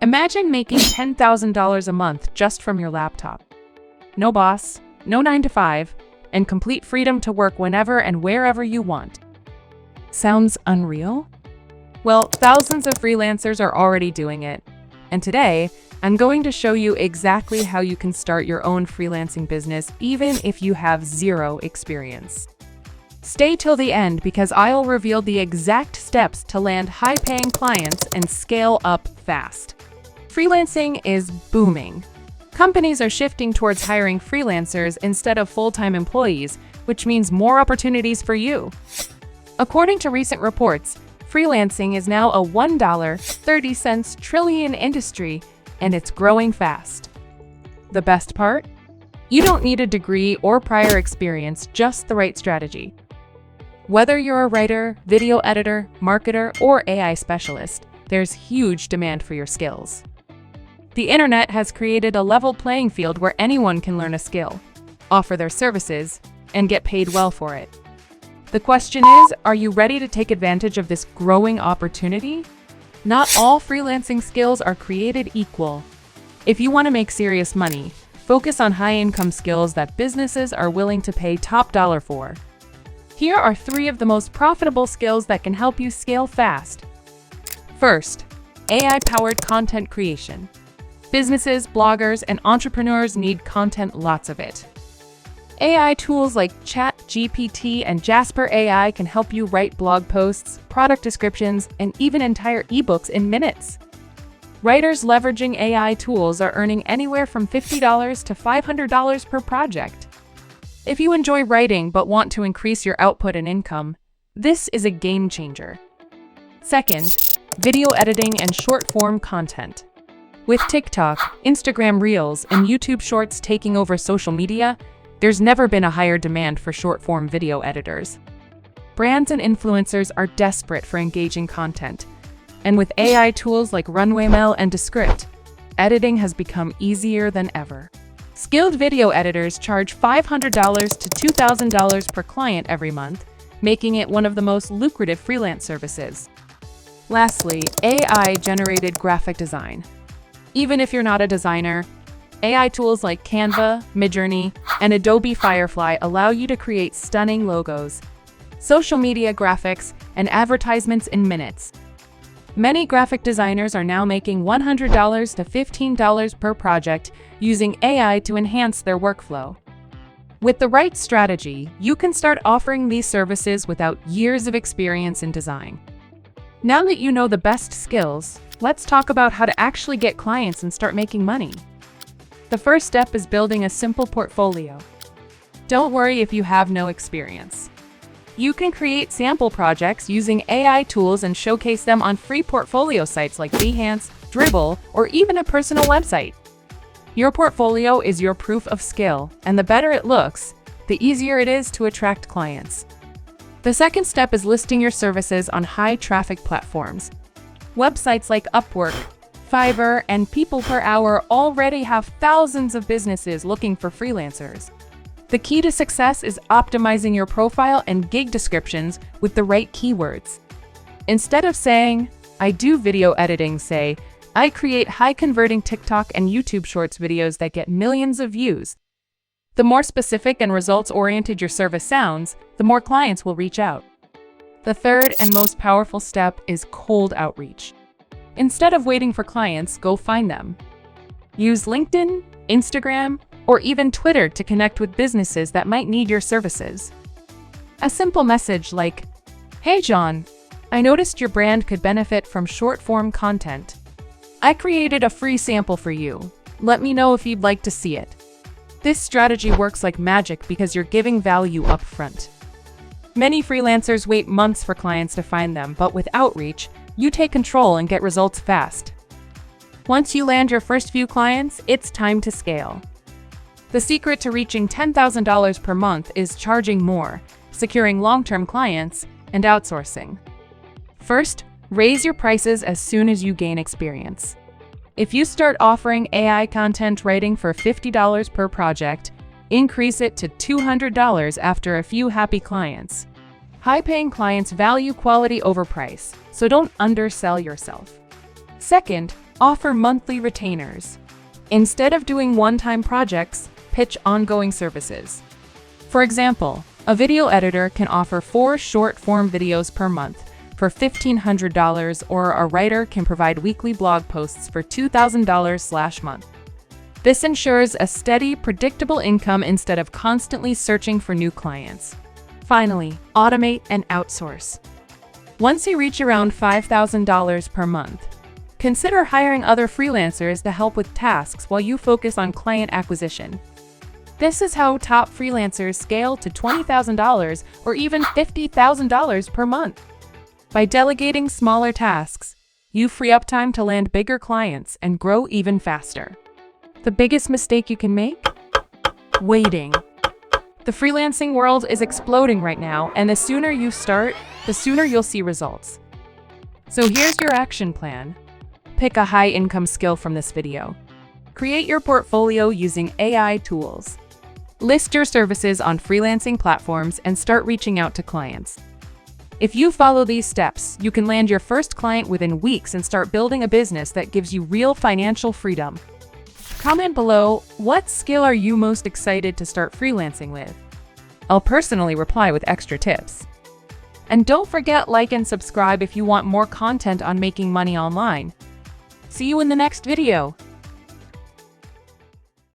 Imagine making $10,000 a month just from your laptop. No boss, no 9 to 5, and complete freedom to work whenever and wherever you want. Sounds unreal? Well, thousands of freelancers are already doing it. And today, I'm going to show you exactly how you can start your own freelancing business even if you have zero experience. Stay till the end because I'll reveal the exact steps to land high-paying clients and scale up fast. Freelancing is booming. Companies are shifting towards hiring freelancers instead of full-time employees, which means more opportunities for you. According to recent reports, freelancing is now a $1.30 trillion industry, and it's growing fast. The best part? You don't need a degree or prior experience, just the right strategy. Whether you're a writer, video editor, marketer, or AI specialist, there's huge demand for your skills. The internet has created a level playing field where anyone can learn a skill, offer their services, and get paid well for it. The question is, are you ready to take advantage of this growing opportunity? Not all freelancing skills are created equal. If you want to make serious money, focus on high-income skills that businesses are willing to pay top dollar for. Here are 3 of the most profitable skills that can help you scale fast. First, AI-powered content creation. Businesses, bloggers, and entrepreneurs need content, lots of it. AI tools like ChatGPT and Jasper AI can help you write blog posts, product descriptions, and even entire ebooks in minutes. Writers leveraging AI tools are earning anywhere from $50 to $500 per project. If you enjoy writing but want to increase your output and income, this is a game changer. Second, video editing and short-form content. With TikTok, Instagram Reels, and YouTube Shorts taking over social media, there's never been a higher demand for short-form video editors. Brands and influencers are desperate for engaging content, and with AI tools like Runway and Descript, editing has become easier than ever. Skilled video editors charge $500 to $2,000 per client every month, making it one of the most lucrative freelance services. Lastly, AI-generated graphic design. Even if you're not a designer, AI tools like Canva, Midjourney, and Adobe Firefly allow you to create stunning logos, social media graphics, and advertisements in minutes. Many graphic designers are now making $100 to $15 per project using AI to enhance their workflow. With the right strategy, you can start offering these services without years of experience in design. Now that you know the best skills, let's talk about how to actually get clients and start making money. The first step is building a simple portfolio. Don't worry if you have no experience. You can create sample projects using AI tools and showcase them on free portfolio sites like Behance, Dribbble, or even a personal website. Your portfolio is your proof of skill, and the better it looks, the easier it is to attract clients. The second step is listing your services on high-traffic platforms. Websites like Upwork, Fiverr, and People Per Hour already have thousands of businesses looking for freelancers. The key to success is optimizing your profile and gig descriptions with the right keywords. Instead of saying, "I do video editing," say, "I create high-converting TikTok and YouTube Shorts videos that get millions of views." The more specific and results-oriented your service sounds, the more clients will reach out. The third and most powerful step is cold outreach. Instead of waiting for clients, go find them. Use LinkedIn, Instagram, or even Twitter to connect with businesses that might need your services. A simple message like, "Hey John, I noticed your brand could benefit from short-form content. I created a free sample for you. Let me know if you'd like to see it." This strategy works like magic because you're giving value up front. Many freelancers wait months for clients to find them, but with outreach, you take control and get results fast. Once you land your first few clients, it's time to scale. The secret to reaching $10,000 per month is charging more, securing long-term clients, and outsourcing. First, raise your prices as soon as you gain experience. If you start offering AI content writing for $50 per project, increase it to $200 after a few happy clients. High-paying clients value quality over price, so don't undersell yourself. Second, Offer monthly retainers. Instead of doing one-time projects, pitch ongoing services. For example, a video editor can offer 4 short-form videos per month for $1,500, or a writer can provide weekly blog posts for $2,000/month. This ensures a steady, predictable income instead of constantly searching for new clients. Finally, automate and outsource. Once you reach around $5,000 per month, consider hiring other freelancers to help with tasks while you focus on client acquisition. This is how top freelancers scale to $20,000 or even $50,000 per month. By delegating smaller tasks, you free up time to land bigger clients and grow even faster. The biggest mistake you can make? Waiting. The freelancing world is exploding right now, and the sooner you start, the sooner you'll see results. So here's your action plan. Pick a high-income skill from this video. Create your portfolio using AI tools. List your services on freelancing platforms and start reaching out to clients. If you follow these steps, you can land your first client within weeks and start building a business that gives you real financial freedom. Comment below, what skill are you most excited to start freelancing with? I'll personally reply with extra tips. And don't forget, like and subscribe if you want more content on making money online. See you in the next video.